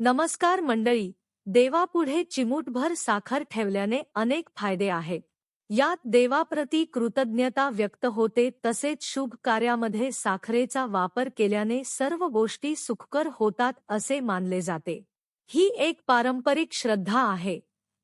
नमस्कार मंडळी. देवापुढे चिमूटभर साखर ठेवल्याने अनेक फायदे आहेत. यात देवाप्रती कृतज्ञता व्यक्त होते, तसेच शुभ कार्यामध्ये साखरेचा वापर केल्याने सर्व गोष्टी सुखकर होतात असे मानले जाते. ही एक पारंपरिक श्रद्धा आहे,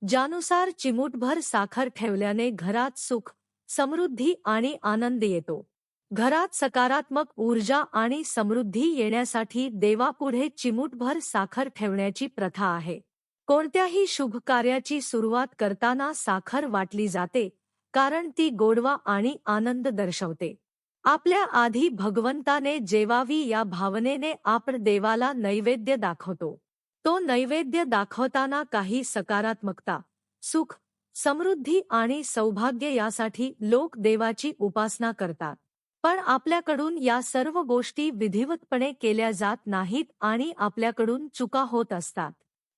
ज्यानुसार चिमूटभर साखर ठेवल्याने घरात सुख, समृद्धी आणि आनंद येतो. घरात सकारात्मक ऊर्जा आणि समृद्धी येण्यासाठी देवापुढे चिमूटभर साखर ठेवण्याची प्रथा आहे. कोणत्याही शुभ कार्याची सुरुवात करताना साखर वाटली जाते, कारण ती गोडवा आणि आनंद दर्शवते. आपल्या आधी भगवंताने जेवावी या भावनेने आपण देवाला नैवेद्य दाखवतो. तो नैवेद्य दाखवताना काही सकारात्मकता, सुख, समृद्धी आणि सौभाग्य यासाठी लोक देवाची उपासना करतात. पण आपल्याकडून या सर्व गोष्टी विधिवतपणे केल्या जात नाहीत आणि आपल्याकडून चुका होत असतात.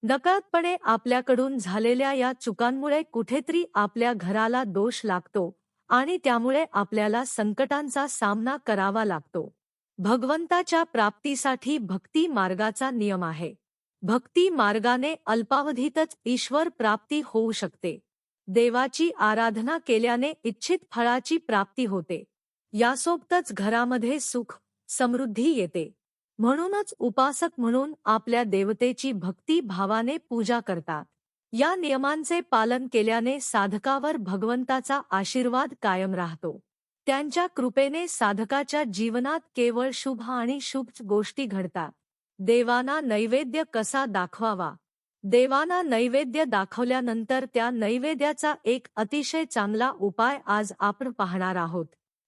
नकळतपणे आपल्याकडून झालेल्या या चुकांमुळे कुठेतरी आपल्या घराला दोष लागतो आणि त्यामुळे आपल्याला संकटांचा सामना करावा लागतो. भगवंताच्या प्राप्तीसाठी भक्ती मार्गाचा नियम आहे. भक्ती मार्गाने अल्पावधीतच ईश्वर प्राप्ती होऊ शकते. देवाची आराधना केल्याने इच्छित फळाची प्राप्ती होते. यासोबतच घरामध्ये सुख, समृद्धी येते. म्हणूनच उपासक म्हणून आपल्या देवतेची भक्ती भावाने पूजा करतात. या नियमांचे पालन केल्याने साधकावर भगवंताचा आशीर्वाद कायम राहतो. त्यांच्या कृपेने साधकाच्या जीवनात केवळ शुभ आणि शुभ गोष्टी घडतात. देवांना नैवेद्य कसा दाखवावा? देवांना नैवेद्य दाखवल्यानंतर त्या नैवेद्याचा एक अतिशय चांगला उपाय आज आपण पाहणार आहोत.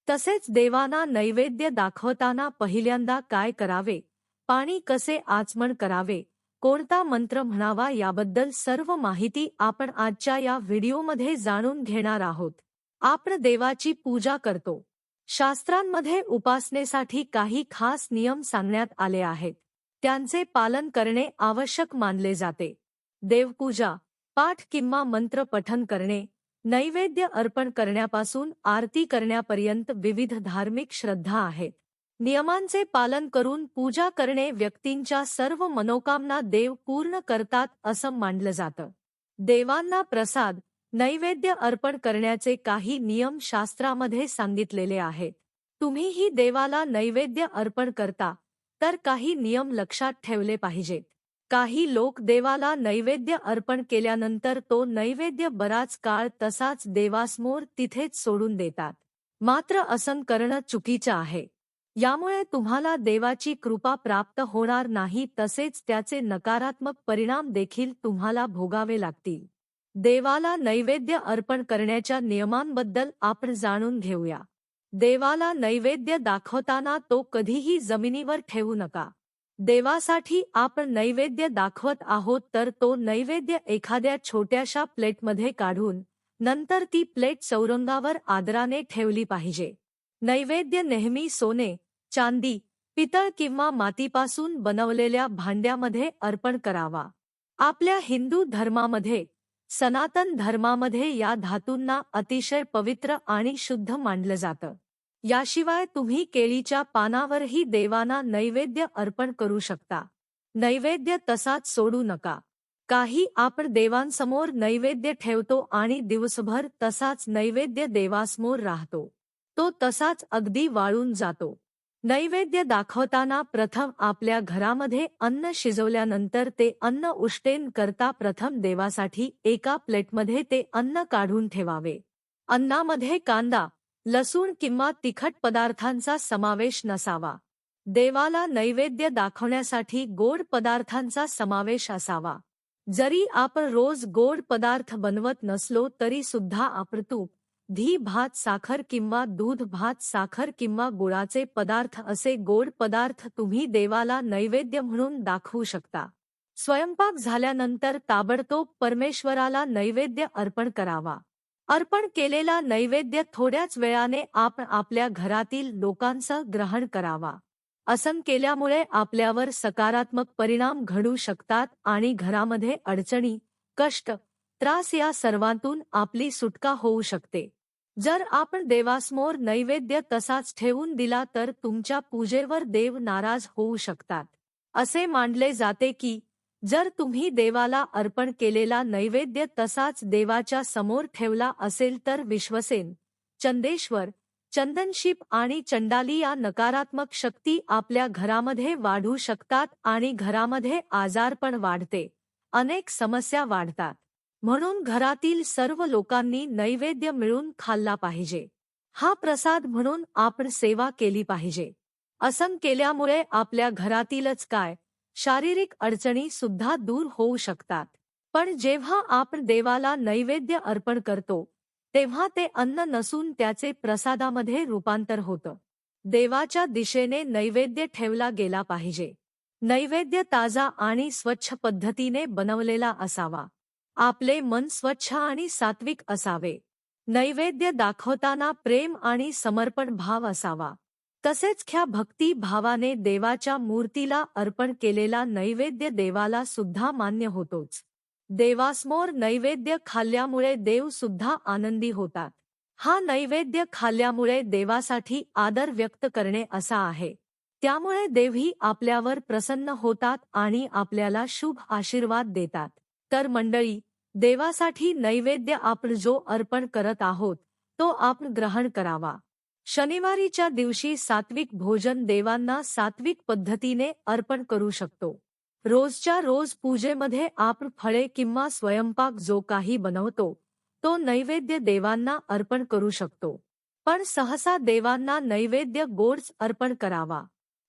तसेच देवांना नैवेद्य दाखवताना पहिल्यांदा काय करावे, पाणी कसे आचमन करावे, कोणता मंत्र म्हणावा याबद्दल सर्व माहिती आपण आजच्या या व्हिडिओमध्ये जाणून घेणार आहोत. आपण देवाची पूजा करतो. शास्त्रांमध्ये उपासनेसाठी काही खास नियम सांगण्यात आले आहेत. त्यांचे पालन करणे आवश्यक मानले जाते. देवपूजा, पाठ किंवा मंत्र पठण करणे, नैवेद्य अर्पण करण्यापासून आरती करण्यापर्यंत विविध धार्मिक श्रद्धा आहेत. नियमांचे पालन करून पूजा करणे व्यक्तींच्या सर्व मनोकामना देव पूर्ण करतात असं मानलं जातं. देवांना प्रसाद, नैवेद्य अर्पण करण्याचे काही नियम शास्त्रामध्ये सांगितलेले आहेत. तुम्हीही देवाला नैवेद्य अर्पण करता, तर काही नियम लक्षात ठेवले पाहिजेत. काही लोक देवाला नैवेद्य अर्पण केल्यानंतर तो नैवेद्य बराच काळ तसाच देवासमोर तिथेच सोडून देतात. मात्र असं करणं चुकीचं आहे. यामुळे तुम्हाला देवाची कृपा प्राप्त होणार नाही, तसेच त्याचे नकारात्मक परिणाम देखील तुम्हाला भोगावे लागतील. देवाला नैवेद्य अर्पण करण्याच्या नियमांबद्दल आपण जाणून घेऊया. देवाला नैवेद्य दाखवताना तो कधीही जमिनीवर ठेवू नका. देवासाठी आपण नैवेद्य दाखवत आहोत तर तो नैवेद्य एखाद्या छोट्याशा प्लेटमध्ये काढून नंतर ती प्लेट चौरंगावर आदराने ठेवली पाहिजे. नैवेद्य नेहमी सोने, चांदी, पितळ किंवा मातीपासून बनवलेल्या भांड्यामध्ये अर्पण करावा. आपल्या हिंदू धर्मामध्ये, सनातन धर्मामध्ये या धातूंना अतिशय पवित्र आणि शुद्ध मानलं जातं. याशिवाय तुम्ही केळीच्या पानावरही देवांना नैवेद्य अर्पण करू शकता. नैवेद्य तसाच सोडू नका. काही आपण देवांसमोर नैवेद्य ठेवतो आणि दिवसभर तसाच नैवेद्य देवासमोर राहतो. तो तसाच अगदी वाळून जातो. नैवेद्य दाखवताना प्रथम आपल्या घरामध्ये अन्न शिजवल्यानंतर ते अन्न उष्टेन करता प्रथम देवासाठी एका प्लेटमध्ये ते अन्न काढून ठेवावे. अन्नामध्ये कांदा, लसूण किंवा तिखट पदार्थांचा समावेश नसावा. देवाला नैवेद्य दाखवण्यासाठी गोड पदार्थांचा समावेश असावा. जरी आपण रोज गोड पदार्थ बनवत नसलो तरी सुद्धा आपण तूप, घी, भात, साखर किंवा दूध, भात, साखर किंवा गुळाचे पदार्थ असे गोड पदार्थ तुम्ही देवाला नैवेद्य म्हणून दाखवू शकता. स्वयंपाक झाल्यानंतर ताबडतोब परमेश्वराला नैवेद्य अर्पण करावा. अर्पण केलेला नैवेद्य थोड्याच वेळाने आपण आपल्या घरातील लोकांसह ग्रहण करावा. असं केल्यामुळे आपल्यावर सकारात्मक परिणाम घडू शकतात आणि घरामध्ये अडचणी, कष्ट, त्रास या सर्वांतून आपली सुटका होऊ शकते. जर आपण देवासमोर नैवेद्य तसाच ठेवून दिला तर तुमच्या पूजेवर देव नाराज होऊ शकतात. असे मानले जाते की जर तुम्ही देवाला अर्पण केलेला नैवेद्य तसाच देवाच्या समोर ठेवला असेल तर विश्वसेन, चंदेश्वर, चंदनशिप आणि चंडाली या नकारात्मक शक्ती आपल्या घरामध्ये वाढू शकतात आणि घरामध्ये आजारपण वाढते, अनेक समस्या वाढतात. म्हणून घरातील सर्व लोकांनी नैवेद्य मिळून खाल्ला पाहिजे. हा प्रसाद म्हणून आपण सेवा केली पाहिजे. असं केल्यामुळे आपल्या घरातीलच काय, शारीरिक अडचणी सुद्धा दूर होऊ शकतात. पण जेव्हा आपण देवाला नैवेद्य अर्पण करतो, तेव्हा ते अन्न नसून त्याचे प्रसादामध्ये रूपांतर होतं. देवाच्या दिशेने नैवेद्य ठेवला गेला पाहिजे. नैवेद्य ताजा आणि स्वच्छ पद्धतीने बनवलेला असावा. आपले मन स्वच्छ आणि सात्विक असावे. नैवेद्य दाखवताना प्रेम आणि समर्पण भाव असावा. तसेच ख्या भक्ती भावाने देवाच्या मूर्तीला अर्पण केलेला नैवेद्य देवाला सुद्धा मान्य होतोच. देवासमोर नैवेद्य खाल्ल्यामुळे देव सुद्धा आनंदी होतात. हा नैवेद्य खाल्ल्यामुळे देवासाठी आदर व्यक्त करणे असा आहे. त्यामुळे देवही आपल्यावर प्रसन्न होतात आणि आपल्याला शुभ आशीर्वाद देतात. तर मंडळी, देवासाठी नैवेद्य आपण जो अर्पण करत आहोत तो आपण ग्रहण करावा. शनिवारीच्या दिवशी सात्विक भोजन देवांना सात्विक पद्धतीने अर्पण करू शकतो. रोजच्या रोज पूजेमध्ये आपण फळे किंवा स्वयंपाक जो काही बनवतो तो नैवेद्य देवांना अर्पण करू शकतो. पण सहसा देवांना नैवेद्य गोडच अर्पण करावा.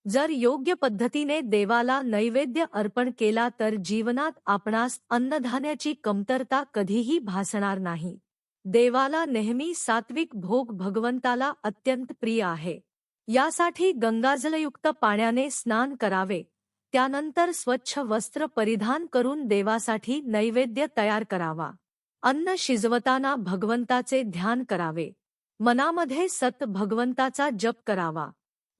जर योग्य पद्धतीने देवाला नैवेद्य अर्पण केला तर जीवनात आपणास अन्नधान्याची कमतरता कधीही भासणार नाही. देवाला नेहमी सात्विक भोग भगवंताला अत्यंत प्रिय आहे. यासाठी गंगाजलयुक्त पाण्याने स्नान करावे. त्यानंतर स्वच्छ वस्त्र परिधान करून देवासाठी नैवेद्य तयार करावा. अन्न शिजवताना भगवंताचे ध्यान करावे. मनामध्ये सत भगवंताचा जप करावा.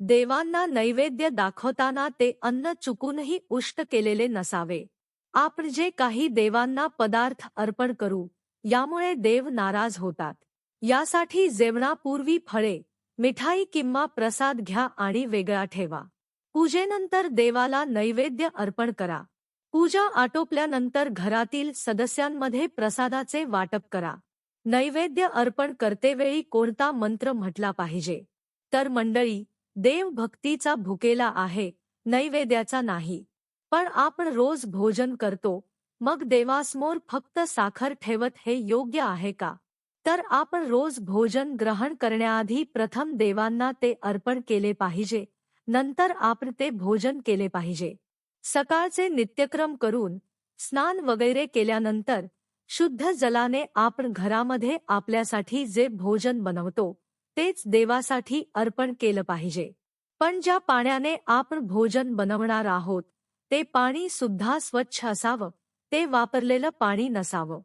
देवांना नैवेद्य दाखवताना ते अन्न चुकूनही उष्ट केलेले नसावे. आपण जे काही देवांना पदार्थ अर्पण करू यामुळे देव नाराज होतात. यासाठी जेवणापूर्वी फळे, मिठाई किंवा प्रसाद घ्या आणि वेगळा ठेवा. पूजेनंतर देवाला नैवेद्य अर्पण करा. पूजा आटोपल्यानंतर घरातील सदस्यांमध्ये प्रसादाचे वाटप करा. नैवेद्य अर्पण करतेवेळी कोणता मंत्र म्हटला पाहिजे? तर मंडळी, देव भक्तीचा भुकेला आहे, नैवेद्याचा नाही. पण आपण रोज भोजन करतो, मग देवासमोर फक्त साखर ठेवत हे योग्य आहे का? तर आपण रोज भोजन ग्रहण करण्याआधी प्रथम देवांना ते अर्पण केले पाहिजे, नंतर आपण ते भोजन केले पाहिजे. सकाळचे नित्यक्रम करून स्नान वगैरे केल्यानंतर शुद्ध जलाने आपण घरामध्ये आपल्यासाठी जे भोजन बनवतो तेच देवासाठी अर्पण केलं पाहिजे. पण ज्या पाण्याने आपण भोजन बनवणार आहोत ते पाणी सुद्धा स्वच्छ असावं, ते वापरलेलं पाणी नसावं.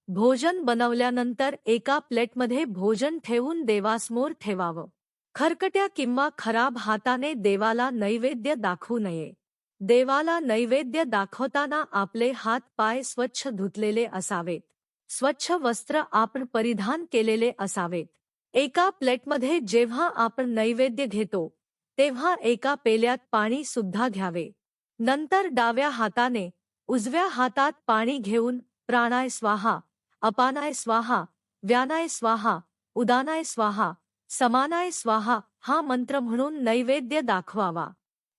भोजन बनवल्यानंतर एका प्लेटमध्ये भोजन ठेवून देवासमोर ठेवावं. खरकट्या किंवा खराब हाताने देवाला नैवेद्य दाखवू नये. देवाला नैवेद्य दाखवताना आपले हात पाय स्वच्छ धुतलेले असावेत. स्वच्छ वस्त्र आपण परिधान केलेले असावेत. एका प्लेटमध्ये जेव्हा आपण नैवेद्य घेतो तेव्हा एका पेल्यात पाणी सुद्धा घ्यावे. नंतर डाव्या हाताने उजव्या हातात पाणी घेऊन प्राणाय स्वाहा, अपानाय स्वाहा, व्यानाय स्वाहा, उदानाय स्वाहा, समानाय स्वाहा हा मंत्र म्हणून नैवेद्य दाखवावा.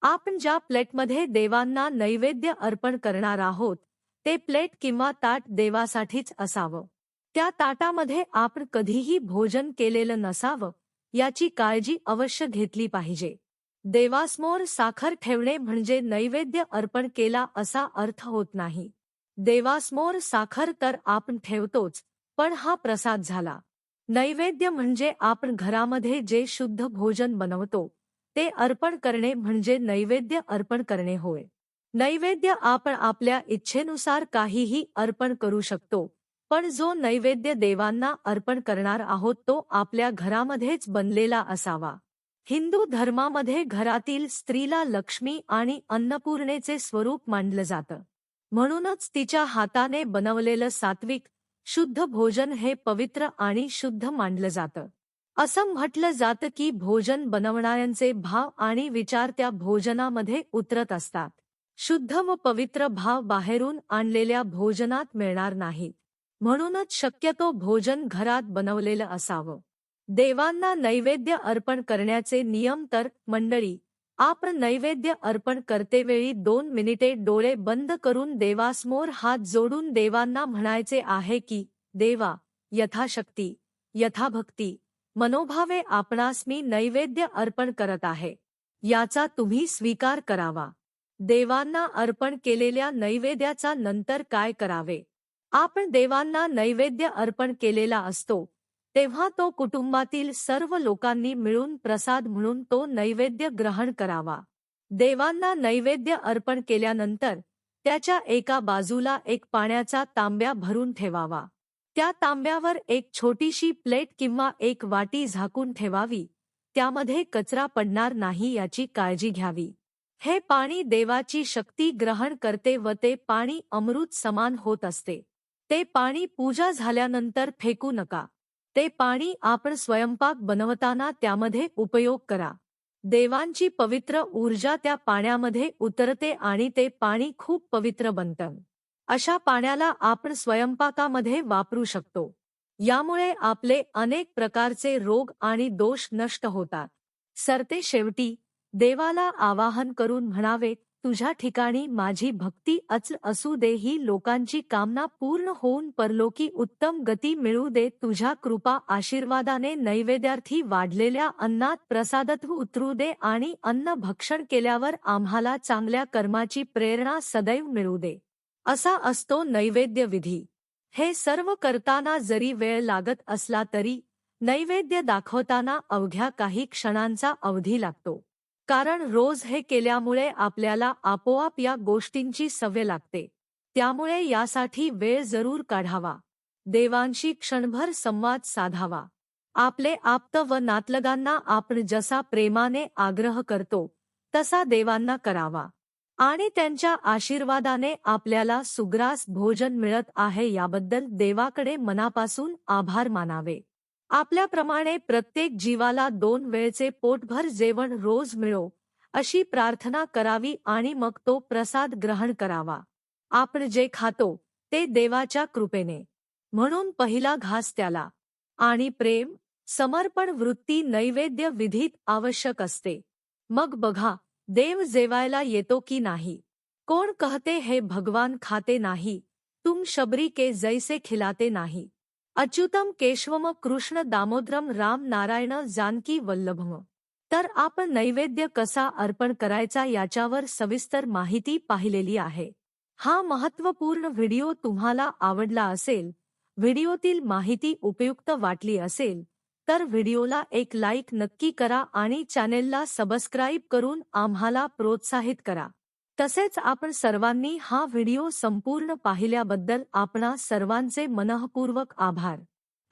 आपण ज्या प्लेटमध्ये देवांना नैवेद्य अर्पण करणार आहोत ते प्लेट किंवा ताट देवासाठीच असावं. त्या ताटामध्ये आपण कधीही भोजन केलेलं नसावं, याची काळजी अवश्य घेतली पाहिजे. देवासमोर साखर ठेवणे म्हणजे नैवेद्य अर्पण केला असा अर्थ होत नाही. देवासमोर साखर तर आपण ठेवतोच, पण हा प्रसाद झाला. नैवेद्य म्हणजे आपण घरामध्ये जे शुद्ध भोजन बनवतो ते अर्पण करणे म्हणजे नैवेद्य अर्पण करणे होय. नैवेद्य आपण आपल्या इच्छेनुसार काहीही अर्पण करू शकतो, पण जो नैवेद्य देवांना अर्पण करणार आहोत तो आपल्या घरामध्येच बनलेला असावा. हिंदू धर्मामध्ये घरातील स्त्रीला लक्ष्मी आणि अन्नपूर्णेचे स्वरूप मानलं जातं. म्हणूनच तिच्या हाताने बनवलेलं सात्विक, शुद्ध भोजन हे पवित्र आणि शुद्ध मानलं जातं. असं म्हटलं जातं की भोजन बनवणाऱ्यांचे भाव आणि विचार त्या भोजनामध्ये उतरत असतात. शुद्ध व पवित्र भाव बाहेरून आणलेल्या भोजनात मिळणार नाहीत. म्हणूनच शक्यतो भोजन घरात बनवलेलं असावं. देवांना नैवेद्य अर्पण करण्याचे नियम तर मंडळी, आपण नैवेद्य अर्पण करतेवेळी 2 मिनिटे डोळे बंद करून देवासमोर हात जोडून देवांना म्हणायचे आहे की, देवा, यथाशक्ती, यथाभक्ती, मनोभावे आपणास मी नैवेद्य अर्पण करत आहे. याचा तुम्ही स्वीकार करावा. देवांना अर्पण केलेल्या नैवेद्याचा नंतर काय करावे? आपण देवांना नैवेद्य अर्पण केलेला असतो, तेव्हा तो कुटुंबातील सर्व लोकांनी मिळून प्रसाद म्हणून तो नैवेद्य ग्रहण करावा. देवांना नैवेद्य अर्पण केल्यानंतर त्याच्या एका बाजूला एक पाण्याचा तांब्या भरून ठेवावा. त्या तांब्यावर एक छोटीशी प्लेट किंवा एक वाटी झाकून ठेवावी. त्यामध्ये कचरा पडणार नाही याची काळजी घ्यावी. हे पाणी देवाची शक्ती ग्रहण करते व ते पाणी अमृत समान होत असते. ते पाणी पूजा झाल्यानंतर फेकू नका. ते पाणी आपण स्वयंपाक बनवताना त्यामध्ये उपयोग करा. देवांची पवित्र ऊर्जा त्या पाण्यामध्ये उतरते आणि ते पाणी खूप पवित्र बनतं. अशा पाण्याला आपण स्वयंपाकामध्ये वापरू शकतो. यामुळे आपले अनेक प्रकारचे रोग आणि दोष नष्ट होतात. सरते शेवटी देवाला आवाहन करून म्हणावे, तुझ्या ठिकाणी माझी भक्ती अचल असू दे. ही लोकांची कामना पूर्ण होऊन परलोकी उत्तम गती मिळू दे. तुझ्या कृपा आशीर्वादाने नैवेद्यार्थी वाढलेल्या अन्नात प्रसादत्व उतरू दे आणि अन्न भक्षण केल्यावर आम्हाला चांगल्या कर्माची प्रेरणा सदैव मिळू दे. असा असतो नैवेद्य विधी. हे सर्व करताना जरी वेळ लागत असला तरी नैवेद्य दाखवताना अवघ्या काही क्षणांचा अवधी लागतो. कारण रोज हे केल्यामुळे आपल्याला आपोआप या गोष्टींची सवय लागते. त्यामुळे यासाठी वेळ जरूर काढावा. देवांशी क्षणभर संवाद साधावा. आपले आप्त व नातलगांना आपण जसा प्रेमाने आग्रह करतो तसा देवांना करावा. आणि त्यांच्या आशीर्वादाने आपल्याला सुग्रास भोजन मिळत आहे याबद्दल देवाकडे मनापासून आभार मानावे. आपल्याप्रमाणे प्रत्येक जीवाला 2 वेळचे पोटभर जेवण रोज मिळो अशी प्रार्थना करावी आणि मग तो प्रसाद ग्रहण करावा. आपण जे खातो ते देवाच्या कृपेने, म्हणून पहिला घास त्याला. आणि प्रेम, समर्पण वृत्ती नैवेद्य विधीत आवश्यक असते. मग बघा देव जेवायला येतो की नाही. कोण कहते है भगवान खाते नाही, तुम शबरी के जैसे खिलाते नाही. अच्युतम केशवम कृष्ण दामोदरम राम नारायण जानकी वल्लभम. तर आपण नैवेद्य कसा अर्पण करायचा याच्यावर सविस्तर माहिती पाहिलेली आहे. हा महत्त्वपूर्ण व्हिडिओ तुम्हाला आवडला असेल, व्हिडिओतील माहिती उपयुक्त वाटली असेल तर व्हिडिओला एक लाईक नक्की करा आणि चॅनेलला सबस्क्राईब करून आम्हाला प्रोत्साहित करा. तसेच आपण सर्वांनी हा व्हिडिओ संपूर्ण पाहिल्याबद्दल आपणा सर्वांचे मनःपूर्वक आभार.